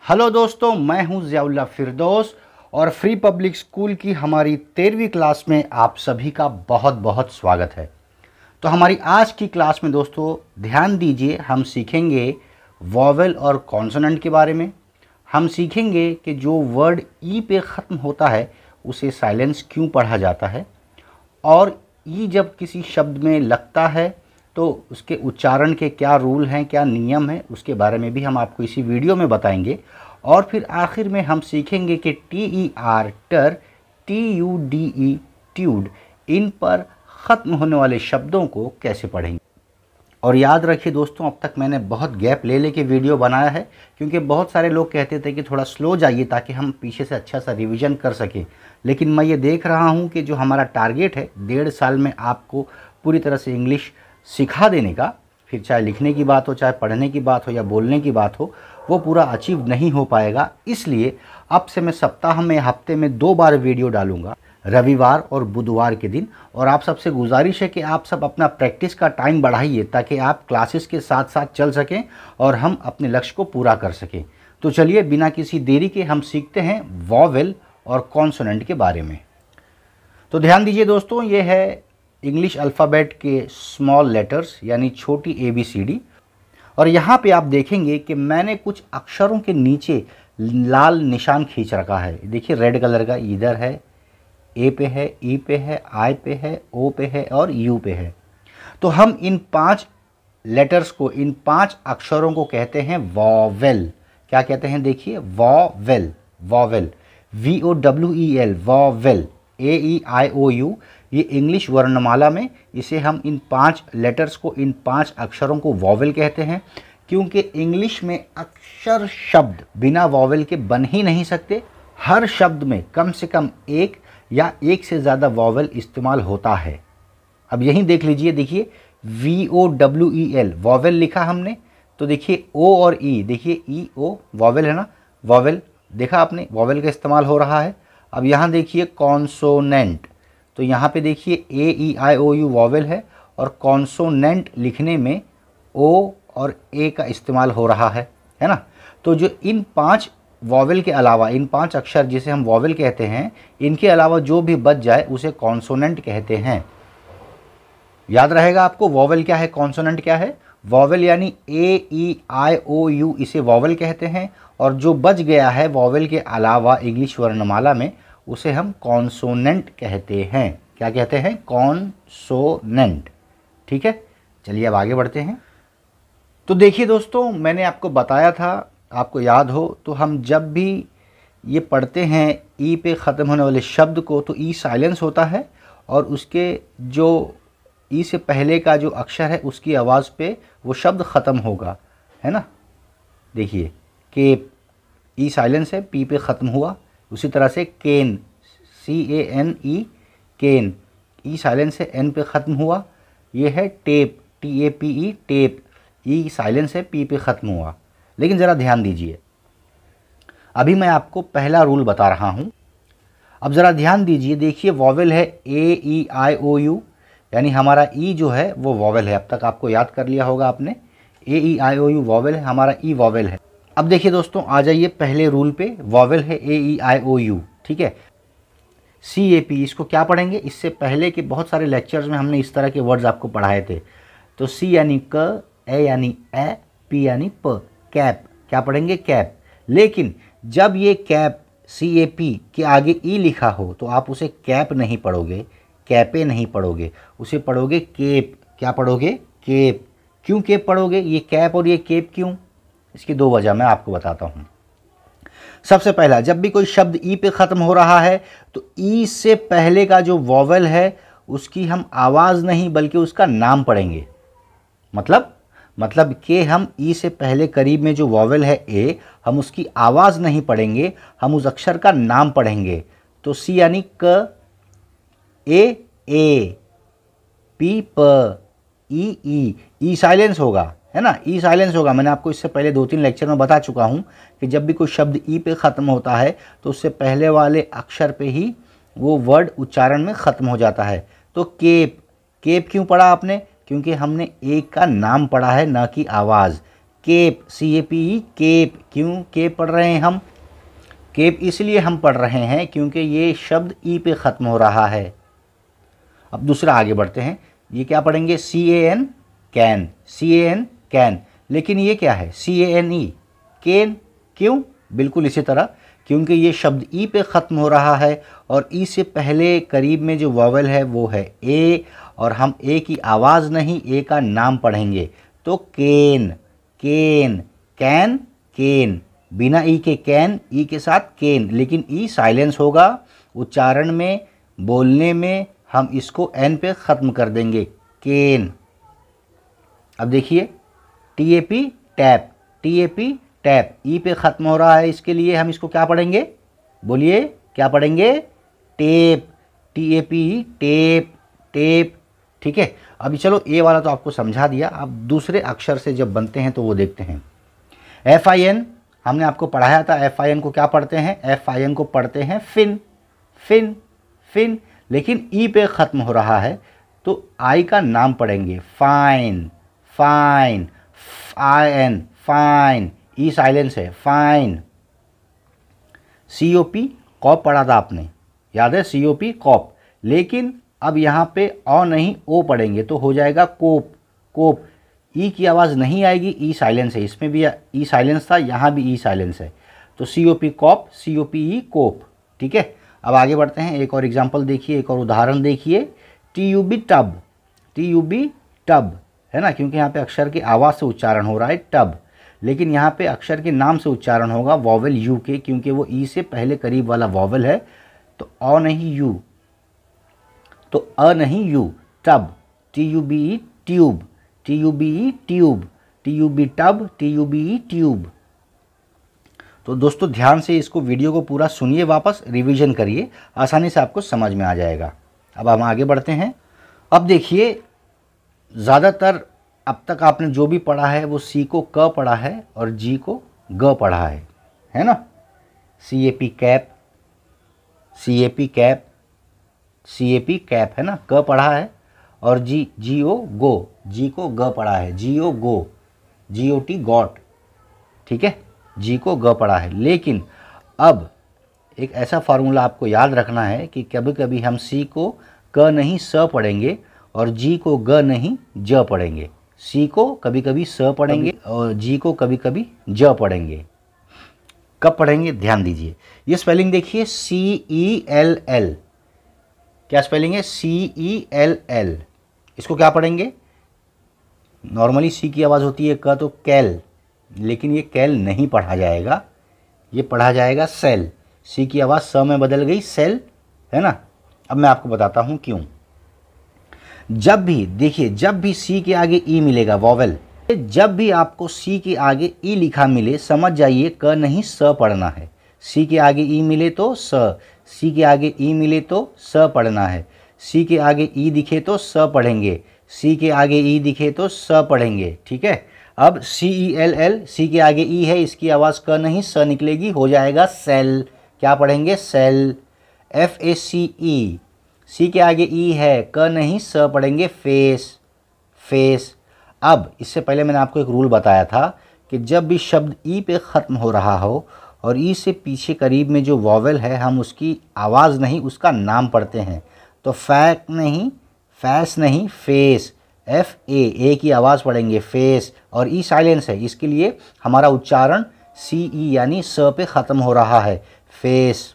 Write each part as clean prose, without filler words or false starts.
Hello दोस्तों, मैं हूं ज़ियाउल्लाह फिरदौस और फ्री पब्लिक स्कूल की हमारी 13वीं क्लास में आप सभी का बहुत बहुत स्वागत है। तो हमारी आज की क्लास में दोस्तों ध्यान दीजिए, हम सीखेंगे वॉवेल और कॉन्सोनेंट के बारे में। हम सीखेंगे कि जो वर्ड ई पे ख़त्म होता है उसे साइलेंस क्यों पढ़ा जाता है, और ई जब किसी शब्द में लगता है तो उसके उच्चारण के क्या रूल हैं, क्या नियम हैं, उसके बारे में भी हम आपको इसी वीडियो में बताएंगे। और फिर आखिर में हम सीखेंगे कि टी ई आर टर, टी यू डी ई ट्यूड, इन पर ख़त्म होने वाले शब्दों को कैसे पढ़ेंगे। और याद रखिए दोस्तों, अब तक मैंने बहुत गैप ले लेके वीडियो बनाया है क्योंकि बहुत सारे लोग कहते थे कि थोड़ा स्लो जाइए ताकि हम पीछे से अच्छा सा रिवीजन कर सकें। लेकिन मैं ये देख रहा हूँ कि जो हमारा टारगेट है 1.5 साल में आपको पूरी तरह से इंग्लिश सिखा देने का, फिर चाहे लिखने की बात हो, चाहे पढ़ने की बात हो या बोलने की बात हो, वो पूरा अचीव नहीं हो पाएगा। इसलिए अब से मैं सप्ताह में, हफ्ते में 2 बार वीडियो डालूंगा, रविवार और बुधवार के दिन। और आप सबसे गुजारिश है कि आप सब अपना प्रैक्टिस का टाइम बढ़ाइए ताकि आप क्लासेस के साथ साथ चल सकें और हम अपने लक्ष्य को पूरा कर सकें। तो चलिए बिना किसी देरी के हम सीखते हैं वॉवेल और कॉन्सोनेंट के बारे में। तो ध्यान दीजिए दोस्तों, ये है इंग्लिश अल्फ़ाबेट के स्मॉल लेटर्स यानी छोटी ABCD। और यहाँ पे आप देखेंगे कि मैंने कुछ अक्षरों के नीचे लाल निशान खींच रखा है। देखिए रेड कलर का, इधर है, ए पे है, ई पे है, आई पे है, ओ पे है और यू पे है। तो हम इन 5 लेटर्स को, इन 5 अक्षरों को कहते हैं वॉवेल। क्या कहते हैं? देखिए vowel, vowel, VOWEL, vowel, AEIOU। ये इंग्लिश वर्णमाला में इसे हम इन 5 लेटर्स को, इन 5 अक्षरों को वॉवेल कहते हैं, क्योंकि इंग्लिश में अक्षर शब्द बिना वॉवेल के बन ही नहीं सकते। हर शब्द में कम से कम एक या एक से ज़्यादा वॉवेल इस्तेमाल होता है। अब यहीं देख लीजिए, देखिए VOWEL वॉवेल लिखा हमने, तो देखिए O और E, देखिए EO वॉवेल है ना, वॉवेल देखा आपने, वॉवेल का इस्तेमाल हो रहा है। अब यहाँ देखिए कॉन्सोनेंट, तो यहाँ पे देखिए AEIOU वॉवेल है और कॉन्सोनेंट लिखने में O और A का इस्तेमाल हो रहा है ना। तो जो इन 5 वॉवेल के अलावा, इन 5 अक्षर जिसे हम वॉवेल कहते हैं, इनके अलावा जो भी बच जाए उसे कॉन्सोनेंट कहते हैं। याद रहेगा आपको वॉवेल क्या है, कॉन्सोनेंट क्या है। वॉवेल यानी AEIOU, इसे वॉवेल कहते हैं, और जो बच गया है वॉवेल के अलावा इंग्लिश वर्णमाला में, उसे हम कॉन्सोनेंट कहते हैं। क्या कहते हैं? कॉन्सोनेंट। ठीक है, चलिए अब आगे बढ़ते हैं। तो देखिए दोस्तों, मैंने आपको बताया था, आपको याद हो तो, हम जब भी ये पढ़ते हैं ई पे ख़त्म होने वाले शब्द को, तो ई साइलेंस होता है और उसके जो ई से पहले का जो अक्षर है उसकी आवाज़ पे वो शब्द ख़त्म होगा, है ना। देखिए केप, ई साइलेंस है, पी पे ख़त्म हुआ। उसी तरह से केन, CANE, केन, ई साइलेंस है, एन पे ख़त्म हुआ। ये है टेप, TAPE, टेप, ई साइलेंस है, पी पे ख़त्म हुआ। लेकिन ज़रा ध्यान दीजिए, अभी मैं आपको पहला रूल बता रहा हूँ। अब ज़रा ध्यान दीजिए, देखिए वॉवेल है AEIOU, यानी हमारा ई जो है वो वॉवेल है। अब तक आपको याद कर लिया होगा आपने, AEIOU वॉवेल है, हमारा ई वॉवेल है। अब देखिए दोस्तों, आ जाइए पहले रूल पे। वॉवेल है AEIOU, ठीक है। CAP, इसको क्या पढ़ेंगे? इससे पहले के बहुत सारे लेक्चर्स में हमने इस तरह के वर्ड्स आपको पढ़ाए थे। तो C यानी क, A यानी ए, P यानी प, कैप। क्या पढ़ेंगे? कैप। लेकिन जब ये कैप CAP के आगे ई लिखा हो तो आप उसे कैप नहीं पढ़ोगे, कैपे नहीं पढ़ोगे, उसे पढ़ोगे केप। क्या पढ़ोगे? केप। क्यों केप पढ़ोगे? ये कैप और ये केप क्यों? इसकी 2 वजह मैं आपको बताता हूँ। सबसे पहला, जब भी कोई शब्द ई पे ख़त्म हो रहा है तो ई से पहले का जो वॉवेल है उसकी हम आवाज़ नहीं बल्कि उसका नाम पढ़ेंगे। मतलब कि हम ई से पहले करीब में जो वॉवेल है ए, हम उसकी आवाज़ नहीं पढ़ेंगे, हम उस अक्षर का नाम पढ़ेंगे। तो सी यानी क, ए, पी प, ई साइलेंस होगा, है ना, ई साइलेंस होगा। मैंने आपको इससे पहले 2-3 लेक्चर में बता चुका हूँ कि जब भी कोई शब्द ई पे ख़त्म होता है तो उससे पहले वाले अक्षर पे ही वो वर्ड उच्चारण में ख़त्म हो जाता है। तो केप, केप क्यों पढ़ा आपने? क्योंकि हमने एक का नाम पढ़ा है, ना कि आवाज़। Cape, CAPE cape. क्यों केप पढ़ रहे हैं हम? केप इसलिए हम पढ़ रहे हैं क्योंकि ये शब्द ई पे ख़त्म हो रहा है। अब दूसरा आगे बढ़ते हैं, ये क्या पढ़ेंगे? CAN कैन, CAN कैन, लेकिन ये क्या है? CANE केन। क्यों? बिल्कुल इसी तरह, क्योंकि ये शब्द ई पे ख़त्म हो रहा है और ई से पहले करीब में जो वॉवेल है वो है ए, और हम ए की आवाज़ नहीं, ए का नाम पढ़ेंगे। तो केन, केन, कैन, केन, बिना ई के कैन, ई के साथ केन, लेकिन ई साइलेंस होगा। उच्चारण में, बोलने में हम इसको एन पे ख़त्म कर देंगे, केन। अब देखिए TAP टैप, TAP टैप, ई पे ख़त्म हो रहा है, इसके लिए हम इसको क्या पढ़ेंगे? बोलिए क्या पढ़ेंगे? Tape, TAP tape, tape. ठीक है, अभी चलो ए वाला तो आपको समझा दिया। अब दूसरे अक्षर से जब बनते हैं तो वो देखते हैं। FIN हमने आपको पढ़ाया था, FIN को क्या पढ़ते हैं? FIN को पढ़ते हैं फिन, फिन, फिन, लेकिन ई पे ख़त्म हो रहा है तो आई का नाम पढ़ेंगे, fine, fine, IN fine, E silence है, फाइन। COP कॉप पढ़ा था आपने, याद है? COP कॉप, लेकिन अब यहाँ पे औ नहीं ओ पढ़ेंगे तो हो जाएगा कोप, कोप। ई की आवाज़ नहीं आएगी, ई साइलेंस है, इसमें भी ई साइलेंस था, यहाँ भी ई साइलेंस है, तो COP कॉप, COPE कोप। ठीक है, अब आगे बढ़ते हैं, एक और एग्जाम्पल देखिए, एक और उदाहरण देखिए। TUB टब, TUB टब है ना, क्योंकि यहाँ पे अक्षर की आवाज़ से उच्चारण हो रहा है टब, लेकिन यहाँ पे अक्षर के नाम से उच्चारण होगा वॉवेल यू के, क्योंकि वो ई से पहले करीब वाला वॉवेल है। तो अ नहीं यू, तो अ नहीं you, tub, TUBE tube, TUBE tube, TUB tub, TUBE tube. तो दोस्तों ध्यान से इसको, वीडियो को पूरा सुनिए, वापस रिवीजन करिए, आसानी से आपको समझ में आ जाएगा। अब हम आगे बढ़ते हैं। अब देखिए, ज़्यादातर अब तक आपने जो भी पढ़ा है वो सी को क पढ़ा है और जी को ग पढ़ा है ना? CAP cap, CAP cap, CAP cap है ना, क पढ़ा है, और GO गो, जी को ग पढ़ा है, GO गो, GOT गॉट। ठीक है, जी को ग पढ़ा है। लेकिन अब एक ऐसा फार्मूला आपको याद रखना है कि कभी कभी हम सी को क नहीं स पढ़ेंगे और जी को ग नहीं ज पढ़ेंगे। सी को कभी कभी स पढ़ेंगे और जी को कभी कभी ज पढ़ेंगे। कब पढ़ेंगे ध्यान दीजिए। ये स्पेलिंग देखिए, CELL, क्या स्पेलिंग है? CELL। इसको क्या पढ़ेंगे? नॉर्मली सी की आवाज़ होती है क, तो कैल, लेकिन ये कैल नहीं पढ़ा जाएगा, ये पढ़ा जाएगा सेल। सी की आवाज़ स में बदल गई, सेल, है ना? अब मैं आपको बताता हूँ क्यों। जब भी देखिए, जब भी सी के आगे ई मिलेगा वॉवेल, जब भी आपको सी के आगे ई लिखा मिले, समझ जाइए क नहीं स पढ़ना है। सी के आगे ई मिले तो स, सी के आगे ई मिले तो स पढ़ना है। सी के आगे ई दिखे तो स पढ़ेंगे, सी के आगे ई दिखे तो स पढ़ेंगे। ठीक है, अब CELL, सी के आगे ई है, इसकी आवाज़ क नहीं स निकलेगी, हो जाएगा सेल। क्या पढ़ेंगे? सेल। FACE, सी के आगे ई है, क नहीं स पढ़ेंगे, फेस, फेस। अब इससे पहले मैंने आपको एक रूल बताया था कि जब भी शब्द ई पे ख़त्म हो रहा हो और ई से पीछे करीब में जो वॉवेल है, हम उसकी आवाज़ नहीं, उसका नाम पढ़ते हैं। तो फैक नहीं, फैस नहीं, फेस, FA, ए की आवाज़ पढ़ेंगे, फेस, और ई साइलेंस है, इसके लिए हमारा उच्चारण CE यानी स पे ख़त्म हो रहा है, फेस।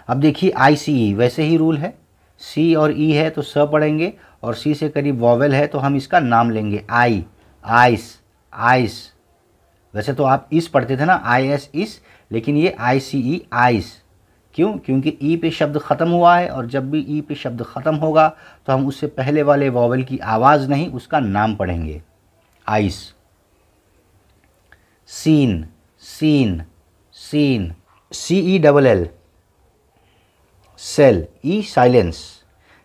अब देखिए ICE, वैसे ही रूल है, सी और ई है तो स पढ़ेंगे, और सी से करीब वॉवेल है तो हम इसका नाम लेंगे, आई, आइस, आइस। वैसे तो आप इस पढ़ते थे ना, IS इस, लेकिन ये ICE आइस। क्यों? क्योंकि ई पे शब्द ख़त्म हुआ है, और जब भी ई पे शब्द ख़त्म होगा तो हम उससे पहले वाले वॉवेल की आवाज़ नहीं, उसका नाम पढ़ेंगे, ice. Scene, scene, scene, CELL, cell, E silence,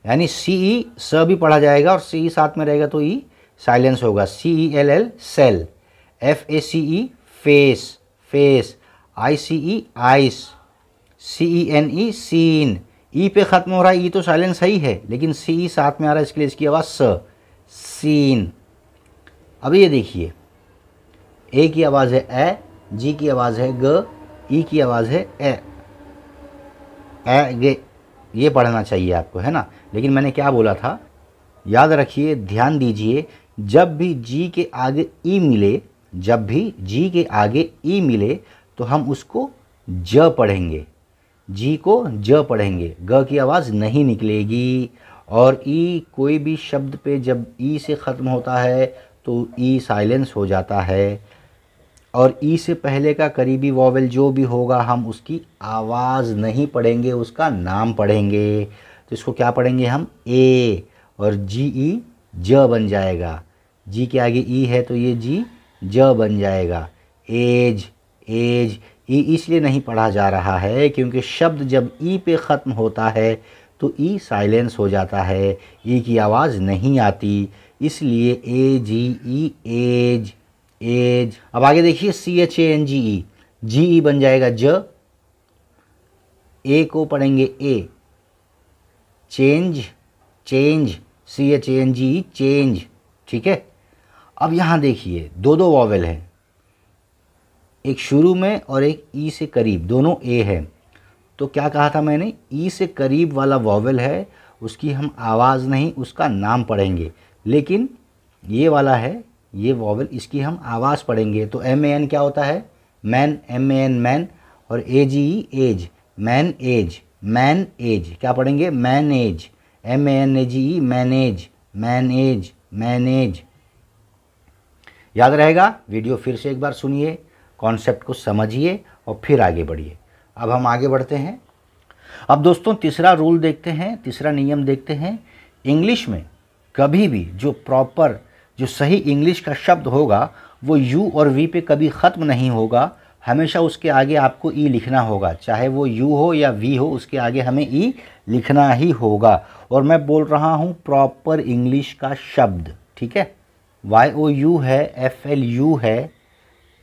यानी CE स भी पढ़ा जाएगा और CE साथ में रहेगा तो ई साइलेंस होगा, CELL cell. FACE face, face. ICE ice, CENE scene. E पे ख़त्म हो रहा है, ई तो साइलेंस ही है, लेकिन CE साथ में आ रहा है, इसके लिए इसकी आवाज़ स, सीन। अब ये देखिए, ए की आवाज़ है ए, जी की आवाज़ है ग, ई की आवाज़ है ए गे। ये पढ़ना चाहिए आपको, है ना। लेकिन मैंने क्या बोला था, याद रखिए, ध्यान दीजिए, जब भी जी के आगे ई मिले, जब भी जी के आगे ई मिले तो हम उसको ज पढ़ेंगे, जी को ज पढ़ेंगे, ग की आवाज़ नहीं निकलेगी। और ई, कोई भी शब्द पे जब ई से ख़त्म होता है तो ई साइलेंस हो जाता है। और ई से पहले का करीबी वॉवेल जो भी होगा हम उसकी आवाज़ नहीं पढ़ेंगे, उसका नाम पढ़ेंगे। तो इसको क्या पढ़ेंगे हम, ए, और जी ई ज बन जाएगा। जी के आगे ई है तो ये जी ज बन जाएगा। As, as. ई इसलिए नहीं पढ़ा जा रहा है क्योंकि शब्द जब ई पे ख़त्म होता है तो ई साइलेंस हो जाता है, ई की आवाज़ नहीं आती, इसलिए ए जी ई, एज, एज। अब आगे देखिए, सी एच ए एन जी ई, जी ई बन जाएगा ज, ए को पढ़ेंगे A, change, change, C H A N G E, change. ठीक है। अब यहाँ देखिए, दो दो वॉवेल हैं, एक शुरू में और एक ई से करीब, दोनों ए है। तो क्या कहा था मैंने, ई से करीब वाला वॉवेल है उसकी हम आवाज़ नहीं, उसका नाम पढ़ेंगे। लेकिन ये वाला है, ये वॉवेल, इसकी हम आवाज़ पढ़ेंगे। तो एम ए एन क्या होता है, man, M A N man, और A G E age, man age, man age. क्या पढ़ेंगे, man age, M A N A G E, manage, man age, manage. याद रहेगा। वीडियो फिर से एक बार सुनिए, कॉन्सेप्ट को समझिए और फिर आगे बढ़िए। अब हम आगे बढ़ते हैं। अब दोस्तों तीसरा रूल देखते हैं, तीसरा नियम देखते हैं। इंग्लिश में कभी भी जो प्रॉपर, जो सही इंग्लिश का शब्द होगा वो यू और वी पे कभी ख़त्म नहीं होगा, हमेशा उसके आगे आपको ई लिखना होगा। चाहे वो यू हो या वी हो, उसके आगे हमें ई लिखना ही होगा। और मैं बोल रहा हूँ प्रॉपर इंग्लिश का शब्द, ठीक है। वाई ओ यू है, एफ एल यू है,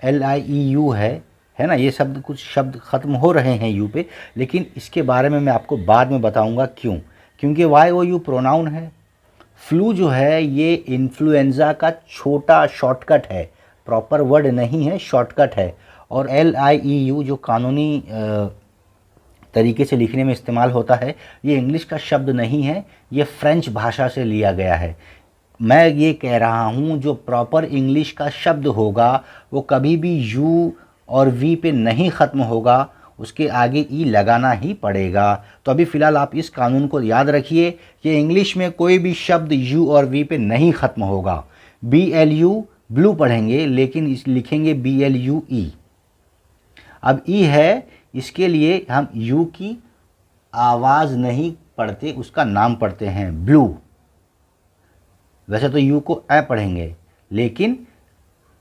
एल आई ई यू है ना। ये शब्द, कुछ शब्द ख़त्म हो रहे हैं यू पे, लेकिन इसके बारे में मैं आपको बाद में बताऊंगा क्यों। क्योंकि वाई ओ यू प्रोनाउन है। फ्लू जो है ये इन्फ्लुएंज़ा का छोटा शॉर्टकट है, प्रॉपर वर्ड नहीं है, शॉर्टकट है। और एल आई ई यू जो कानूनी तरीके से लिखने में इस्तेमाल होता है, ये इंग्लिश का शब्द नहीं है, ये फ्रेंच भाषा से लिया गया है। मैं ये कह रहा हूँ जो प्रॉपर इंग्लिश का शब्द होगा वो कभी भी यू और वी पे नहीं ख़त्म होगा, उसके आगे ई लगाना ही पड़ेगा। तो अभी फ़िलहाल आप इस कानून को याद रखिए कि इंग्लिश में कोई भी शब्द यू और वी पे नहीं ख़त्म होगा। बी एल यू ब्लू पढ़ेंगे, लेकिन इस लिखेंगे बी एल यू ई। अब ई है, इसके लिए हम यू की आवाज़ नहीं पढ़ते, उसका नाम पढ़ते हैं ब्लू। वैसे तो यू को ए पढ़ेंगे, लेकिन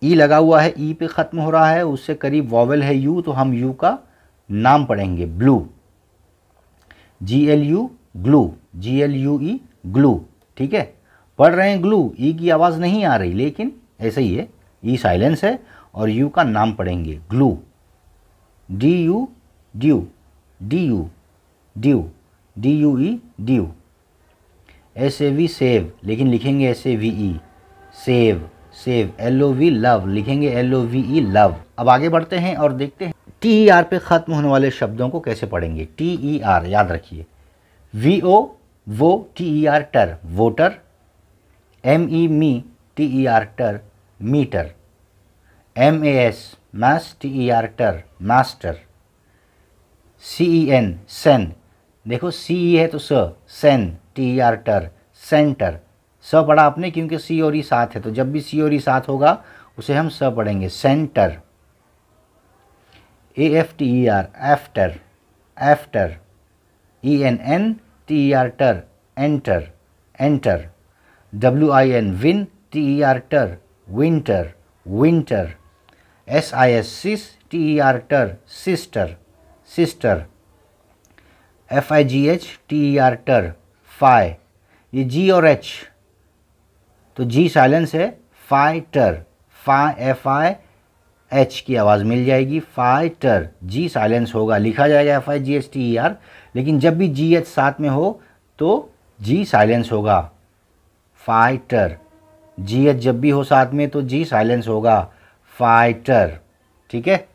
ई लगा हुआ है, ई पे ख़त्म हो रहा है, उससे करीब वॉवेल है यू, तो हम यू का नाम पढ़ेंगे blue. G L U glue, G L U ई ग्लू। ठीक है, पढ़ रहे हैं ग्लू, ई की आवाज़ नहीं आ रही, लेकिन ऐसे ही है, ई साइलेंस है और यू का नाम पढ़ेंगे glue. D U due, D U due, D U E due. S A V save, लेकिन लिखेंगे S A V E, save, save. L O V love, लिखेंगे L O V E love. अब आगे बढ़ते हैं और देखते हैं टी ई आर पे ख़त्म होने वाले शब्दों को कैसे पढ़ेंगे। टी ई आर याद रखिए, वी ओ वो, टी ई आर टर, वोटर। एम ई मी, टी ई आर टर, मीटर। एम ए एस मैस, टी ई आर टर, मास्टर। सी ई एन सेन, देखो सी ई है तो स, सेन, टी ई आर टर, सेंटर। स पढ़ा आपने क्योंकि सी और ई साथ है, तो जब भी सी और ई साथ होगा उसे हम स पढ़ेंगे, centre. A F T E R, after, after. E N en, T E R ter, enter, enter. W I N win, T E R ter, winter, winter. S I S sis, T E R ter, sister, sister. F I G H, T E R ter, फाई। ये G और H, तो G silence है, fighter, फाई, F I H की आवाज़ मिल जाएगी, fighter. जी silence होगा, लिखा जाएगा F I G H T E are, लेकिन जब भी जी एच साथ में हो तो जी साइलेंस होगा, फाइटर। जी एच जब भी हो साथ में तो जी साइलेंस होगा, फाइटर। ठीक है,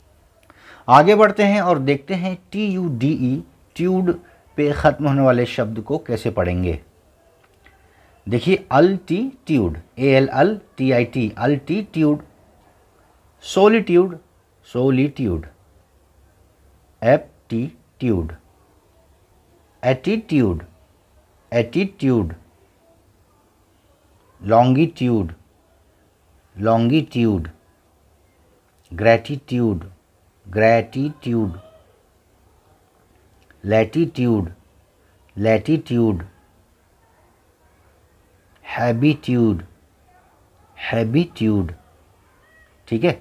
आगे बढ़ते हैं और देखते हैं TUDE ट्यूड पे ख़त्म होने वाले शब्द को कैसे पढ़ेंगे। देखिए, altitude, ALLTIT, altitude, solitude, solitude, aptitude, attitude, attitude, longitude, longitude, gratitude, gratitude, latitude, latitude, habitude, habitude. ठीक है,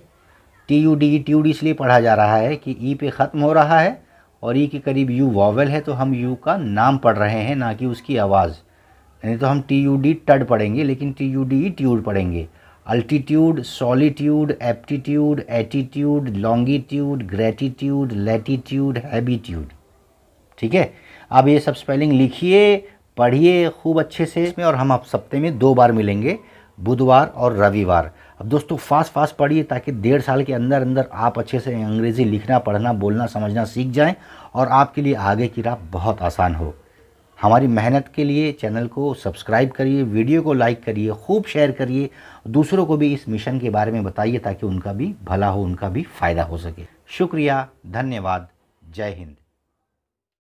TUDE ट्यूड इसलिए पढ़ा जा रहा है कि ई पे ख़त्म हो रहा है और ई के करीब यू वॉवेल है, तो हम यू का नाम पढ़ रहे हैं, ना कि उसकी आवाज़। नहीं तो हम TUD टड पढ़ेंगे, लेकिन TUDE ट्यूड पढ़ेंगे। Altitude, solitude, aptitude, attitude, longitude, gratitude, latitude, habitude. ठीक है, अब ये सब स्पेलिंग लिखिए, पढ़िए खूब अच्छे से इसमें, और हम आप सप्ताह में 2 बार मिलेंगे, बुधवार और रविवार। अब दोस्तों फास्ट पढ़िए, ताकि 1.5 साल के अंदर अंदर आप अच्छे से अंग्रेज़ी लिखना, पढ़ना, बोलना, समझना सीख जाएं और आपके लिए आगे की राह बहुत आसान हो। हमारी मेहनत के लिए चैनल को सब्सक्राइब करिए, वीडियो को लाइक करिए, खूब शेयर करिए, दूसरों को भी इस मिशन के बारे में बताइए, ताकि उनका भी भला हो, उनका भी फ़ायदा हो सके। शुक्रिया, धन्यवाद, जय हिंद।